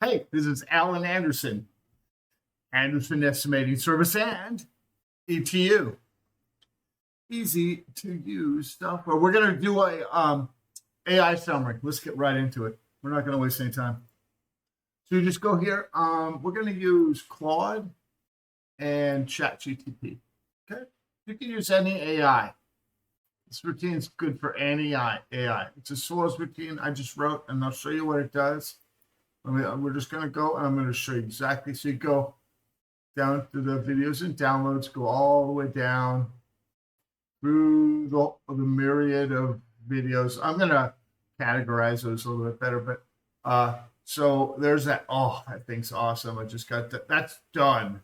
Hey, this is Alan Anderson, Anderson Estimating Service and ETU. Easy to use software. We're going to do a AI summary. Let's get right into it. We're not going to waste any time. So you just go here. We're going to use Claude and ChatGPT. Okay, you can use any AI. This routine is good for any AI. It's a source routine I just wrote, and I'll show you what it does. We're just going to go, and I'm going to show you exactly. So you go down to the videos and downloads, go all the way down through the myriad of videos. I'm going to categorize those a little bit better, but so there's that. Oh, that thing's awesome. I just got that. That's done.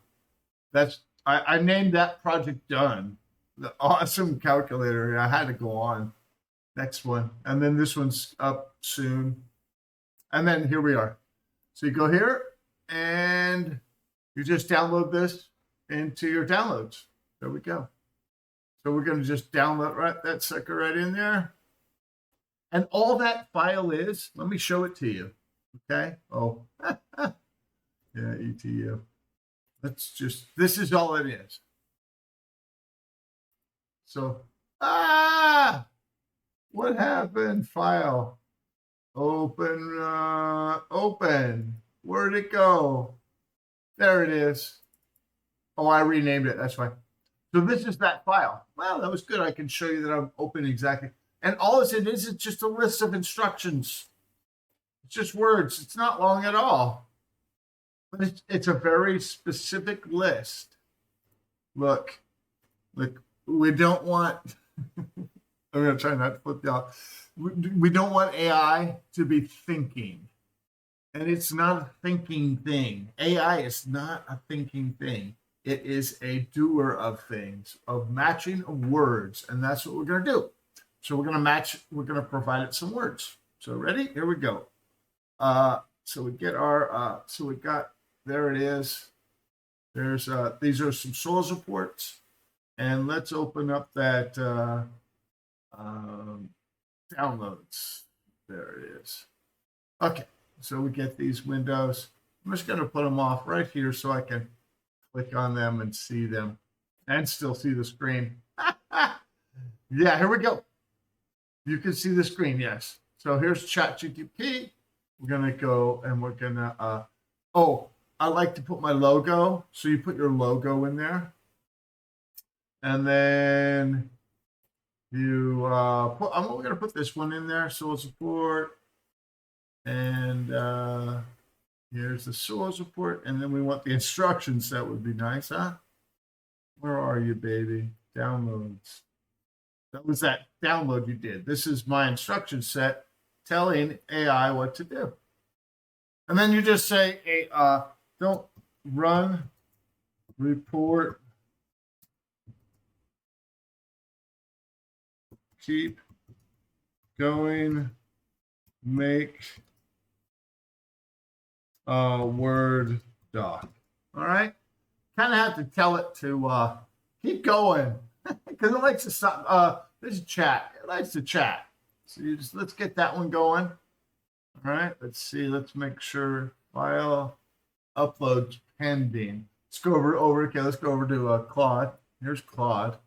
I named that project done. The awesome calculator. I had to go on. Next one. And then this one's up soon. And then here we are. So you go here and you just download this into your downloads. There we go. So we're going to just download that sucker right in there. And all that file is, let me show it to you. Okay. Oh, yeah, ETU. This is all it is. So, what happened? File. Open. Where'd it go? There it is. Oh, I renamed it. That's why. So this is that file. Well, that was good. I can show you that I'm open exactly. And all it is just a list of instructions. It's just words. It's not long at all. But it's a very specific list. Look, we don't want... I'm going to try not to flip y'all. We don't want AI to be thinking. And it's not a thinking thing. AI is not a thinking thing. It is a doer of things, of matching of words. And that's what we're going to do. So we're going to provide it some words. So ready? Here we go. So we get our, there it is. These are some soils reports. And let's open up that downloads. There it is. Okay, so we get these windows. I'm just going to put them off right here so I can click on them and see them and still see the screen. Yeah, here we go. You can see the screen, yes. So here's ChatGPT. We're going to go and we're going to, I like to put my logo. So you put your logo in there. And then you I'm going to put this one in there, soil support. And here's the soil support. And then we want the instructions. That would be nice, huh? Where are you, baby? Downloads. That was that download you did. This is my instruction set telling AI what to do. And then you just say, hey, don't run report. Keep going, make a Word doc. All right. Kind of have to tell it to keep going because it likes to stop. This is chat. It likes to chat. So let's get that one going. All right. Let's see. Let's make sure file uploads pending. Let's go over. Okay. Let's go over to Claude. Here's Claude.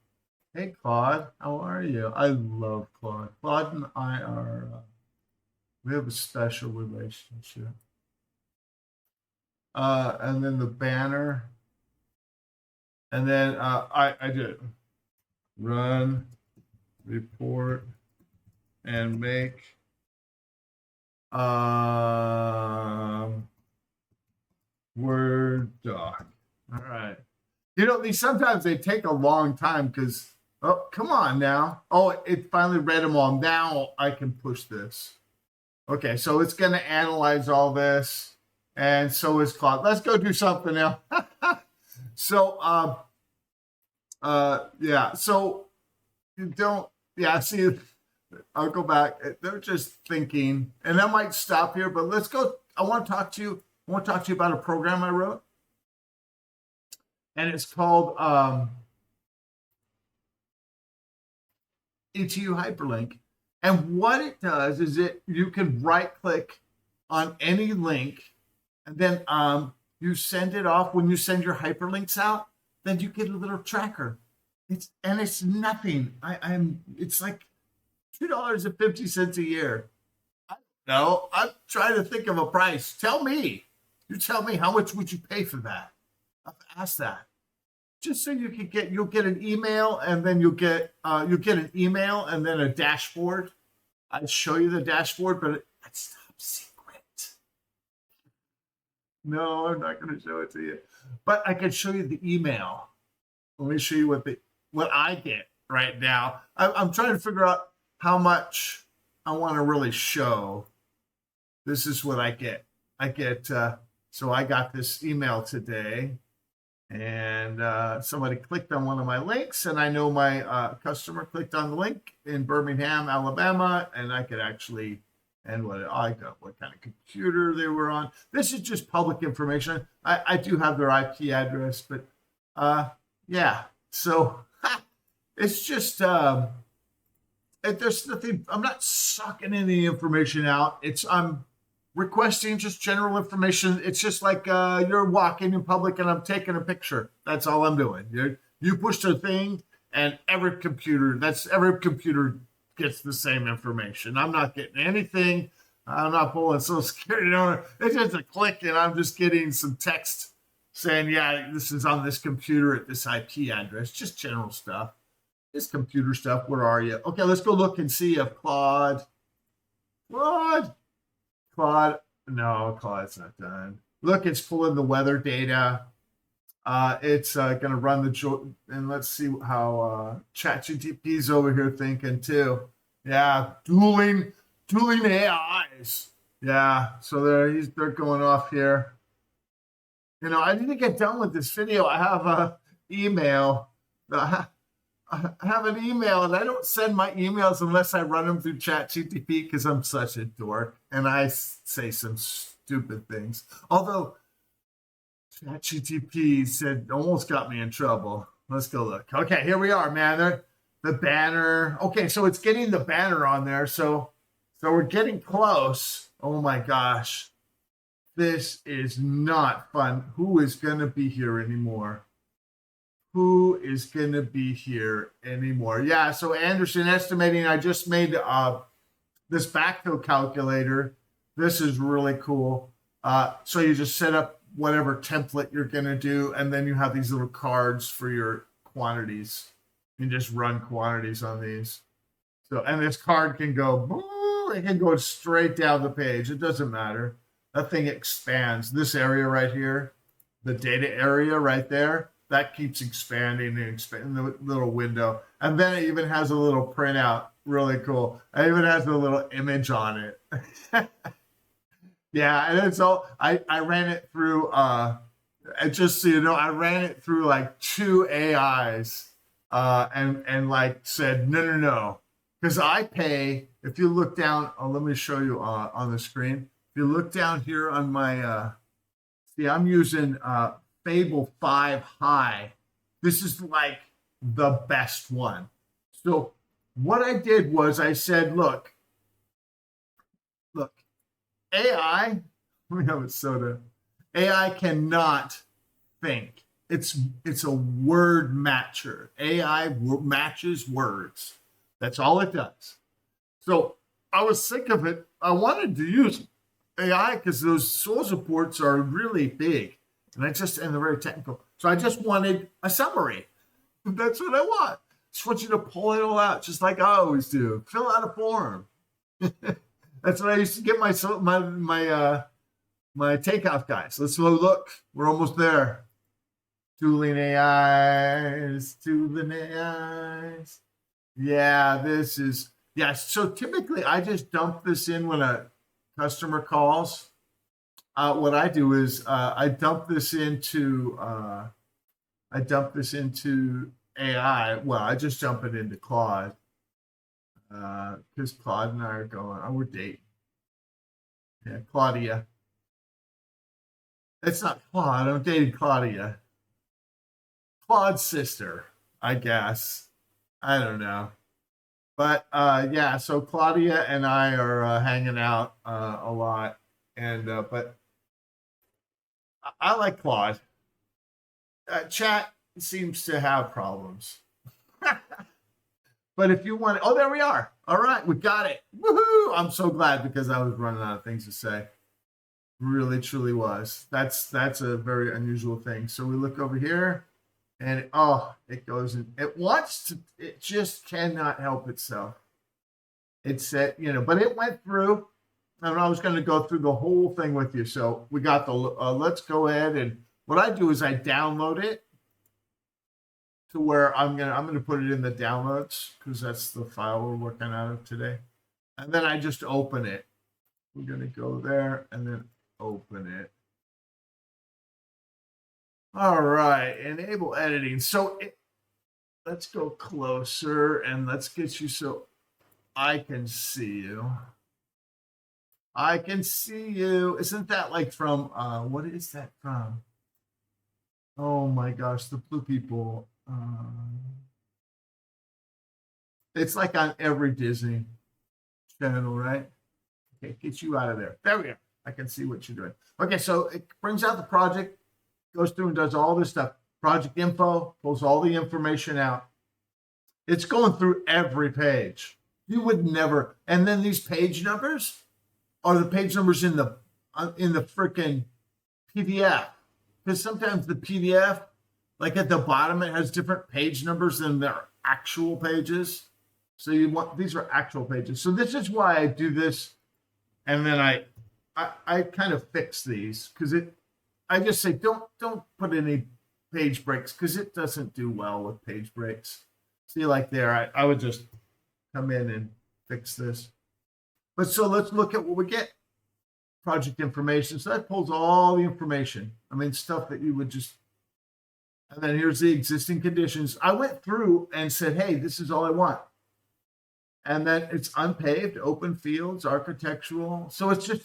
Hey, Claude, how are you? I love Claude. Claude and I we have a special relationship. And then the banner. And then I did run, report, and make Word doc. All right. You know, sometimes they take a long time because... Oh, come on now. Oh, it finally read them all. Now I can push this. Okay, so it's going to analyze all this. And so is Claude. Let's go do something now. So, yeah. So you don't, yeah, see, I'll go back. They're just thinking. And I might stop here, but let's go. I want to talk to you about a program I wrote. And it's called... ETU hyperlink. And what it does is you can right click on any link And then you send it off. When you send your hyperlinks out, then you get a little tracker. It's nothing. It's like $2.50 a year. No, I'm trying to think of a price. Tell me. You tell me, how much would you pay for that? I've asked that. Just so you'll get an email, and then you'll get an email and then a dashboard. I'd show you the dashboard, but it's top secret. No, I'm not going to show it to you. But I can show you the email. Let me show you what I get right now. I'm trying to figure out how much I want to really show. This is what I get. So I got this email today, and somebody clicked on one of my links, and I know my customer clicked on the link in Birmingham, Alabama, and I could actually, and what kind of computer they were on. This is just public information. I do have their IP address, but yeah. So it's just there's nothing. I'm not sucking any information out. I'm requesting just general information. It's just like you're walking in public and I'm taking a picture. That's all I'm doing. You push the thing, and every computer gets the same information. I'm not getting anything. I'm not pulling Social Security number. It's just a click, and I'm just getting some text saying, yeah, this is on this computer at this IP address. Just general stuff. Just computer stuff. Where are you? Okay, let's go look and see if Claude. No, Claude's not done. Look, it's pulling the weather data. It's going to run and let's see how ChatGPT's over here thinking too. Yeah, dueling AIs. Yeah, so they're going off here. I didn't get done with this video. I have an email. I have an email, and I don't send my emails unless I run them through ChatGPT, because I'm such a dork and I say some stupid things. Although ChatGPT said almost got me in trouble. Let's go look. Okay, here we are, man. The banner. Okay, so it's getting the banner on there. So we're getting close. Oh my gosh. This is not fun. Who is going to be here anymore? Yeah, so Anderson Estimating, I just made this backfill calculator. This is really cool. So you just set up whatever template you're going to do, and then you have these little cards for your quantities. You just run quantities on these. So, and this card can it can go straight down the page. It doesn't matter. That thing expands. This area right here, the data area right there, that keeps expanding and expanding the little window. And then it even has a little printout. Really cool. It even has a little image on it. Yeah, and it's all, I ran it through, just so you know, I ran it through like 2 AIs and like said, no. Because I pay, if you look down, let me show you on the screen. If you look down here on my, see, I'm using Fable 5 High. This is like the best one. So what I did was I said, look, AI, let me have a soda. AI cannot think. It's a word matcher. AI matches words. That's all it does. So I was sick of it. I wanted to use AI because those source reports are really big, and they're very technical. So I just wanted a summary. That's what I want. Just want you to pull it all out, just like I always do. Fill out a form. That's what I used to get my Takeoff guys. Let's go look. We're almost there. Tooling AIs. Yeah, this is, yeah. So typically I just dump this in when a customer calls. What I do is I dump this into AI. Well, I just dump it into Claude. Because Claude and I are we're dating. Yeah, Claudia. It's not Claude. I'm dating Claudia. Claude's sister, I guess. I don't know. But yeah, so Claudia and I are hanging out a lot. And but I like Claude. Chat seems to have problems. But if you want, oh, there we are. All right, we got it. Woohoo! I'm so glad because I was running out of things to say. Really, truly was. That's a very unusual thing. So we look over here, and it goes and it wants to. It just cannot help itself. It said, but it went through, and I was going to go through the whole thing with you. So we got the. Let's go ahead and what I do is I download it to where I'm gonna put it in the downloads because that's the file we're working out of today, and then I just open it. We're gonna go there and then open it. All right, enable editing. So let's go closer and let's get you so I can see you. I can see you. Isn't that like from what is that from? Oh my gosh, the Blue People. It's like on every Disney channel, right? Okay, get you out of there. There we are. I can see what you're doing. Okay, so it brings out the project, goes through and does all this stuff. Project info, pulls all the information out. It's going through every page. You would never. And then these page numbers are the page numbers in the freaking PDF. Because sometimes the PDF, like at the bottom, it has different page numbers than their actual pages. So these are actual pages. So this is why I do this. And then I kind of fix these because I just say, don't put any page breaks because it doesn't do well with page breaks. See, like there, I would just come in and fix this. But so let's look at what we get. Project information. So that pulls all the information. I mean, stuff that you would just, and then here's the existing conditions. I went through and said, hey, this is all I want. And then it's unpaved, open fields, architectural. So it's just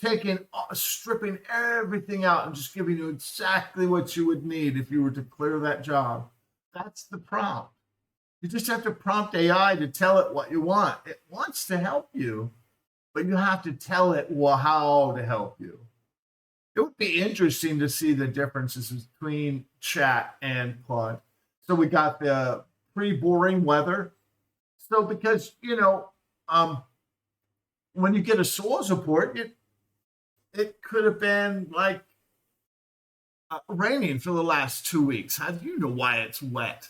stripping everything out and just giving you exactly what you would need if you were to clear that job. That's the prompt. You just have to prompt AI to tell it what you want. It wants to help you, but you have to tell it how to help you. It would be interesting to see the differences between chat and Claude. So we got the pre-boring weather. So because, when you get a soils report, it could have been like raining for the last 2 weeks. How do you know why it's wet?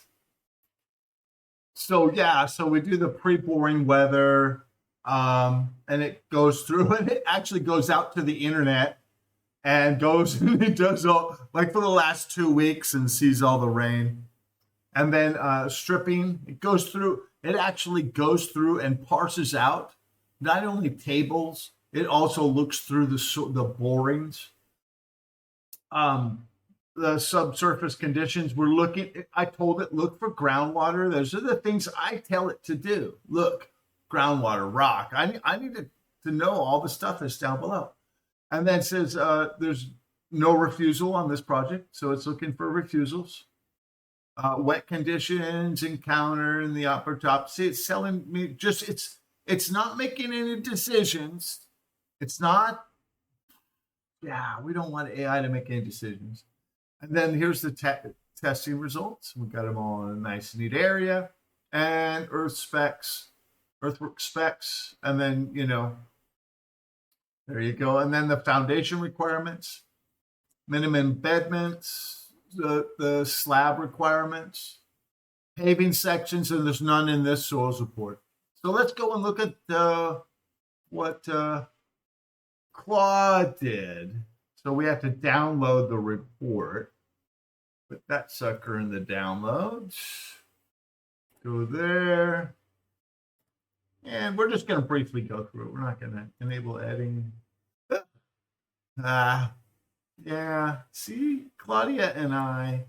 So, yeah, so we do the pre-boring weather, and it goes through, and it actually goes out to the internet and goes and it does all, like for the last 2 weeks and sees all the rain. And then stripping, it actually goes through and parses out not only tables, it also looks through the borings. The subsurface conditions we're looking, I told it, look for groundwater. Those are the things I tell it to do. Look, groundwater, rock. I need to know all the stuff that's down below. And then it says there's no refusal on this project. So it's looking for refusals. Wet conditions encounter in the upper top. See, it's telling me it's not making any decisions. It's not, we don't want AI to make any decisions. And then here's the testing results. We've got them all in a nice, neat area. And earthwork specs. And then, there you go. And then the foundation requirements, minimum embedments, the slab requirements, paving sections, and there's none in this soils report. So let's go and look at what Claude did. So we have to download the report. Put that sucker in the downloads. Go there. And we're just going to briefly go through it. We're not going to enable editing. Yeah, see, Claudia and I,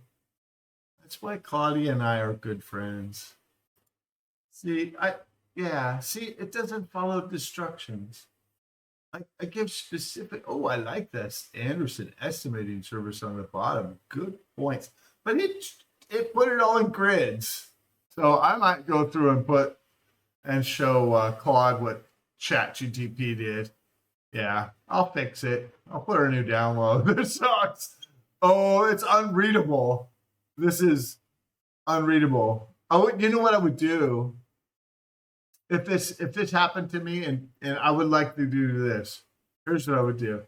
that's why Claudia and I are good friends. See, it doesn't follow instructions. I give specific, I like this Anderson estimating service on the bottom. Good points. But it put it all in grids. So I might go through and show Claude what ChatGPT did. Yeah, I'll fix it. I'll put a new download. This sucks. Oh, it's unreadable. This is unreadable. You know what I would do if this happened to me, and I would like to do this. Here's what I would do.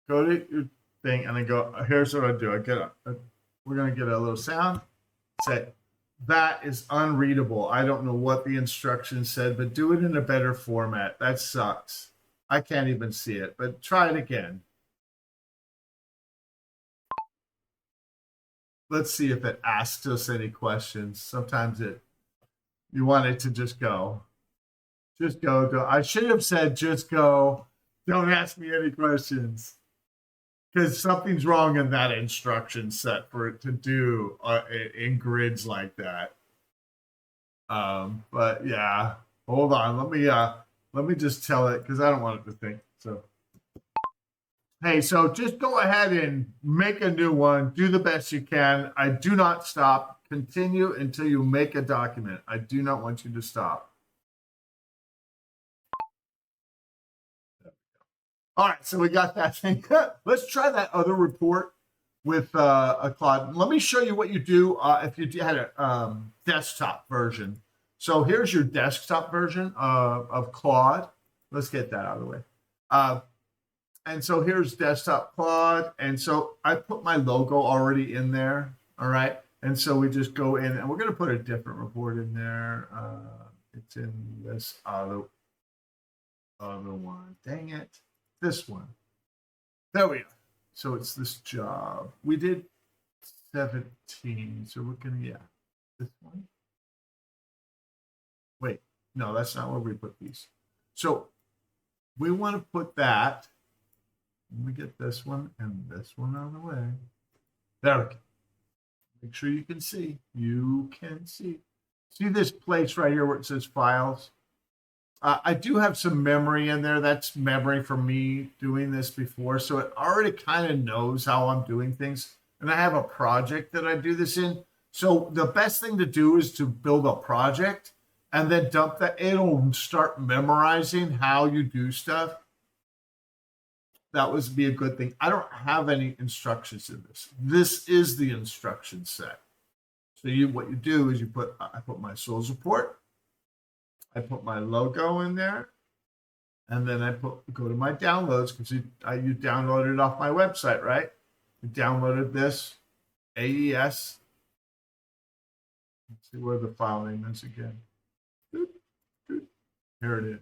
Go to your thing and then go. Here's what I do. We're gonna get a little sound. Say that is unreadable. I don't know what the instructions said, but do it in a better format. That sucks. I can't even see it. But try it again. Let's see if it asks us any questions. Sometimes you want it to just go. Just go. I should have said just go. Don't ask me any questions. Because something's wrong in that instruction set for it to do in grids like that. But yeah, hold on. Let me just tell it because I don't want it to think. So, hey, so just go ahead and make a new one. Do the best you can. I do not stop. Continue until you make a document. I do not want you to stop. All right, so we got that thing. Let's try that other report with a Claude. Let me show you what you do if you had a desktop version. So here's your desktop version of Claude. Let's get that out of the way. And so here's desktop Claude. And so I put my logo already in there. All right. And so we just go in and we're going to put a different report in there. It's in this other one. Dang it. This one. There we are. So it's this job. We did 17. So we're going to, this one. Wait, no, that's not where we put these. So we want to put that. Let me get this one and this one out of the way. There we go. Make sure you can see. You can see. See this place right here where it says files? I do have some memory in there. That's memory from me doing this before. So it already kind of knows how I'm doing things. And I have a project that I do this in. So the best thing to do is to build a project and then dump that. It'll start memorizing how you do stuff. That would be a good thing. I don't have any instructions in this. This is the instruction set. So what you do is I put my source report. I put my logo in there, and then go to my downloads because you downloaded it off my website, right? You downloaded this AES. Let's see where the file name is again. Here it is.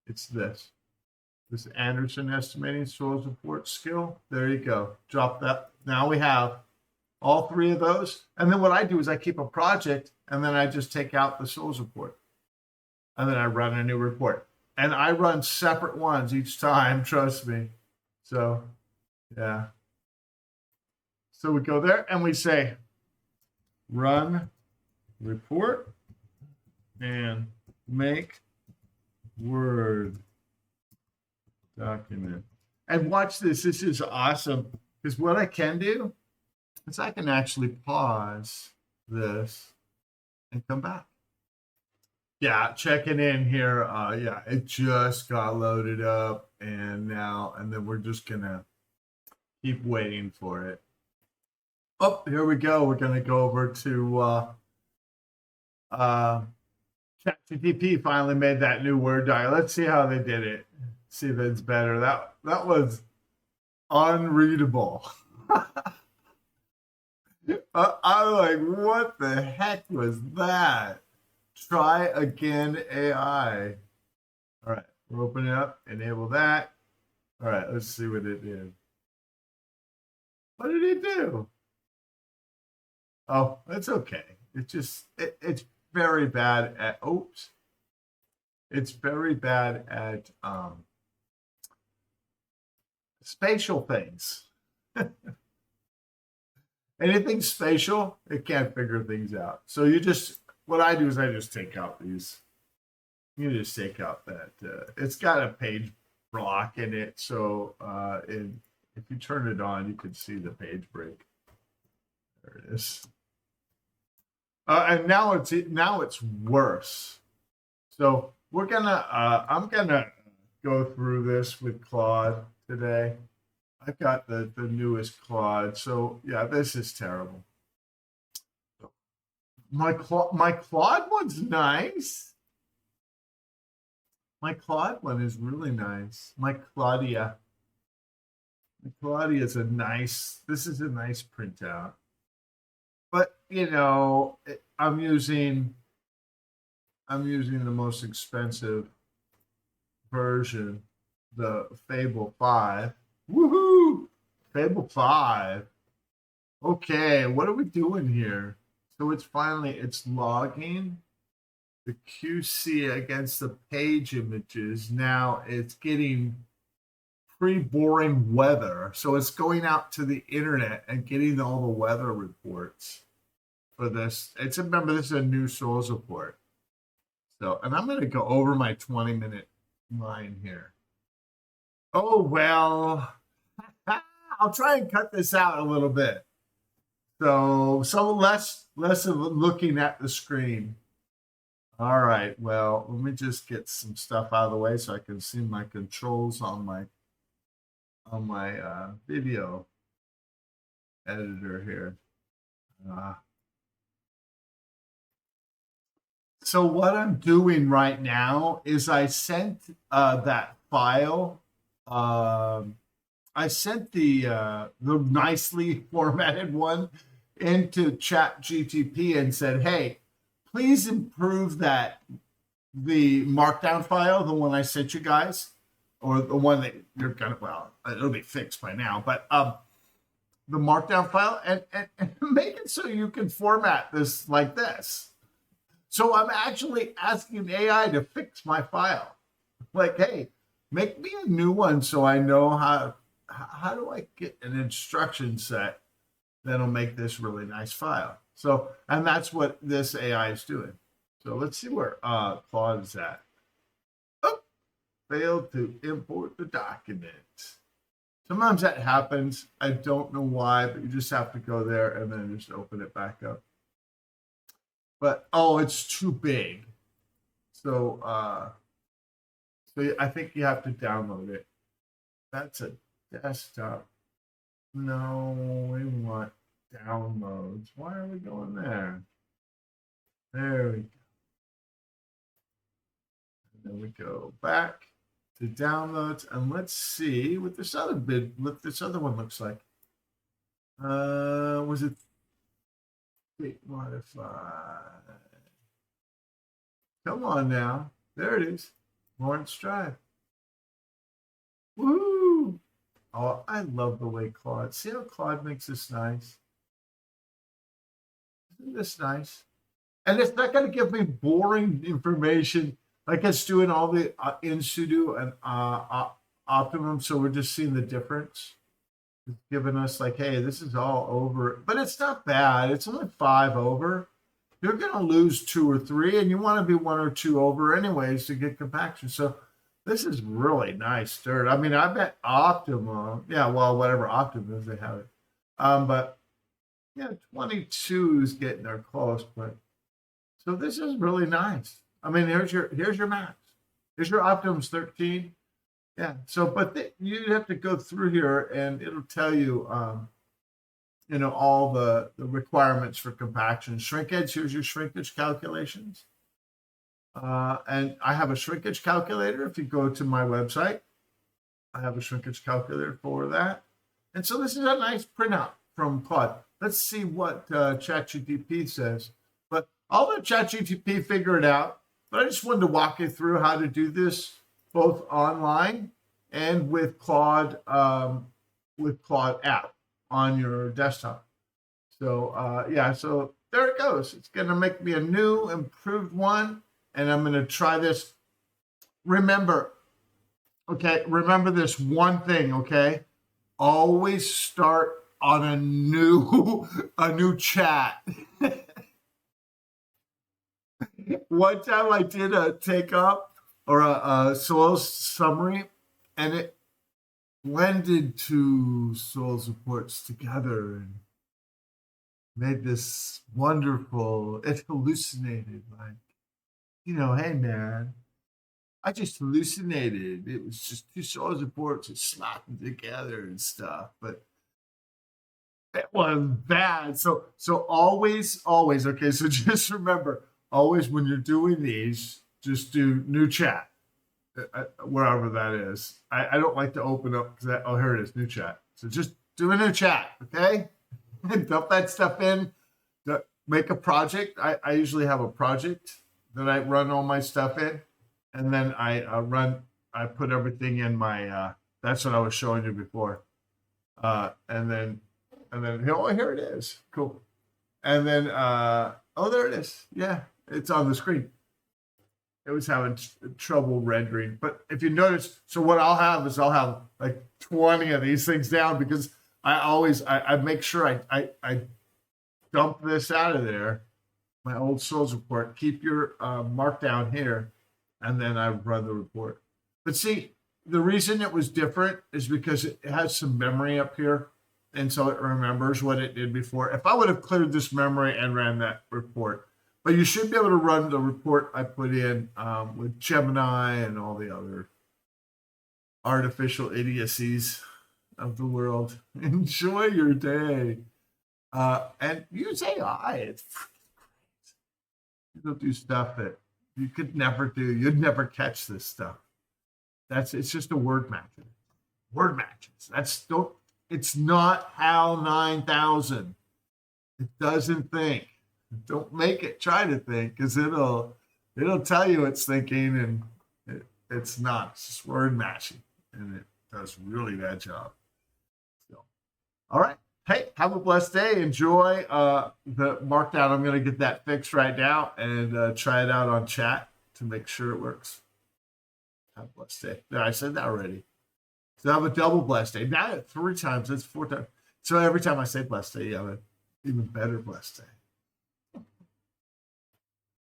It's this Anderson estimating soils report skill. There you go. Drop that. Now we have all three of those. And then what I do is I keep a project, and then I just take out the soils report. And then I run a new report. And I run separate ones each time, trust me. So, yeah. So we go there and we say, run report and make Word document. And watch this. This is awesome. Because what I can do is I can actually pause this and come back. Yeah, checking in here. Yeah, it just got loaded up, and then we're just gonna keep waiting for it. Oh, here we go. We're gonna go over to ChatGPT. Finally made that new Word doc. Let's see how they did it. See if it's better. That was unreadable. I'm like, what the heck was that? Try again AI. All right, we're opening up, enable that. All right, let's see what it did. What did it do? Oh, it's okay. It's very bad at, oops. It's very bad at spatial things. Anything spatial, it can't figure things out. So what I do is I just take out these. You just take out that. It's got a page block in it. So if you turn it on, you can see the page break. There it is. And now it's worse. So I'm gonna go through this with Claude today. I've got the newest Claude. So yeah, this is terrible. My Claude one's nice. My Claude one is really nice. My Claudia. My Claudia is a nice. This is a nice printout. But you know, I'm using the most expensive version, the Fable 5. Woohoo! Fable 5. Okay, what are we doing here? So it's logging the QC against the page images. Now it's getting pre-boring weather. So it's going out to the internet and getting all the weather reports for this. Remember, this is a new source report. So, and I'm going to go over my 20-minute line here. Oh, well, I'll try and cut this out a little bit. So less of looking at the screen. All right, well, let me just get some stuff out of the way so I can see my controls on my video editor here. So what I'm doing right now is I sent that file. I sent the nicely formatted one into ChatGTP and said, "Hey, please improve the markdown file, the one I sent you guys, or the one that you're gonna. Well, it'll be fixed by now, but the markdown file and make it so you can format this like this." So I'm actually asking AI to fix my file. Like, hey, make me a new one so I know how do I get an instruction set that'll make this really nice file. So, and that's what this AI is doing. So let's see where Claude is at. Oh, failed to import the document. Sometimes that happens. I don't know why, but you just have to go there and then just open it back up. But oh, it's too big. So I think you have to download it. That's a desktop. No, we want downloads. Why are we going there? There we go. And then we go back to downloads, and let's see what this other one looks like. Was it modify? Come on now. There it is. Lawrence Drive. Woo! Oh, I love the way Claude. See how Claude makes this nice? Isn't this nice? And it's not going to give me boring information like it's doing all the in sudo and optimum. So we're just seeing the difference. It's giving us like, hey, this is all over, but it's not bad. It's only 5 over. You're going to lose 2 or 3, and you want to be 1 or 2 over anyways to get compaction. So this is really nice dirt. I mean, I bet Optimum, yeah, well, whatever Optimum is, they have it. But yeah, 22 is getting there close. But so this is really nice. I mean, here's your max. Here's your Optimum's 13. Yeah. So, but you have to go through here, and it'll tell you, all the requirements for compaction. Shrinkage. Here's your shrinkage calculations. And I have a shrinkage calculator. If you go to my website, I have a shrinkage calculator for that. And so this is a nice printout from Claude. Let's see what ChatGPT says. But I'll let ChatGPT figure it out. But I just wanted to walk you through how to do this both online and with Claude app on your desktop. So yeah, so there it goes. It's going to make me a new improved one. And I'm going to try this. Remember this one thing, okay? Always start on a new chat. One time I did a Takeoff or a Souls summary, and it blended 2 Souls reports together and made this wonderful, it hallucinated like, hey man, I just hallucinated. It was just two soils reports just slapping together and stuff. But it was bad. So always, okay. So just remember, always when you're doing these, just do new chat, wherever that is. I don't like to open up because oh, here it is, new chat. So just do a new chat, okay? Dump that stuff in. Make a project. I usually have a project that I run all my stuff in, and then I put everything in my. That's what I was showing you before, and then oh, here it is. Cool. And then oh, there it is. Yeah, it's on the screen. It was having trouble rendering, but if you notice, so what I'll have is I'll have like 20 of these things down because I make sure I dump this out of there, my old soils report, keep your markdown here, and then I run the report. But see, the reason it was different is because it has some memory up here, and so it remembers what it did before. If I would have cleared this memory and ran that report, but you should be able to run the report I put in with Gemini and all the other artificial idiocies of the world. Enjoy your day. And use AI. It's great. You'll do stuff that you could never do. You'd never catch this stuff. It's just a word match. Word matches. It's not HAL 9000. It doesn't think. Don't make it try to think because it'll tell you it's thinking and it's not. It's just word matching and it does a really bad job. So, all right. Hey, have a blessed day. Enjoy the markdown. I'm going to get that fixed right now and try it out on chat to make sure it works. Have a blessed day. No, I said that already. So have a double blessed day. Now 3 times. That's 4 times. So every time I say blessed day, you have an even better blessed day.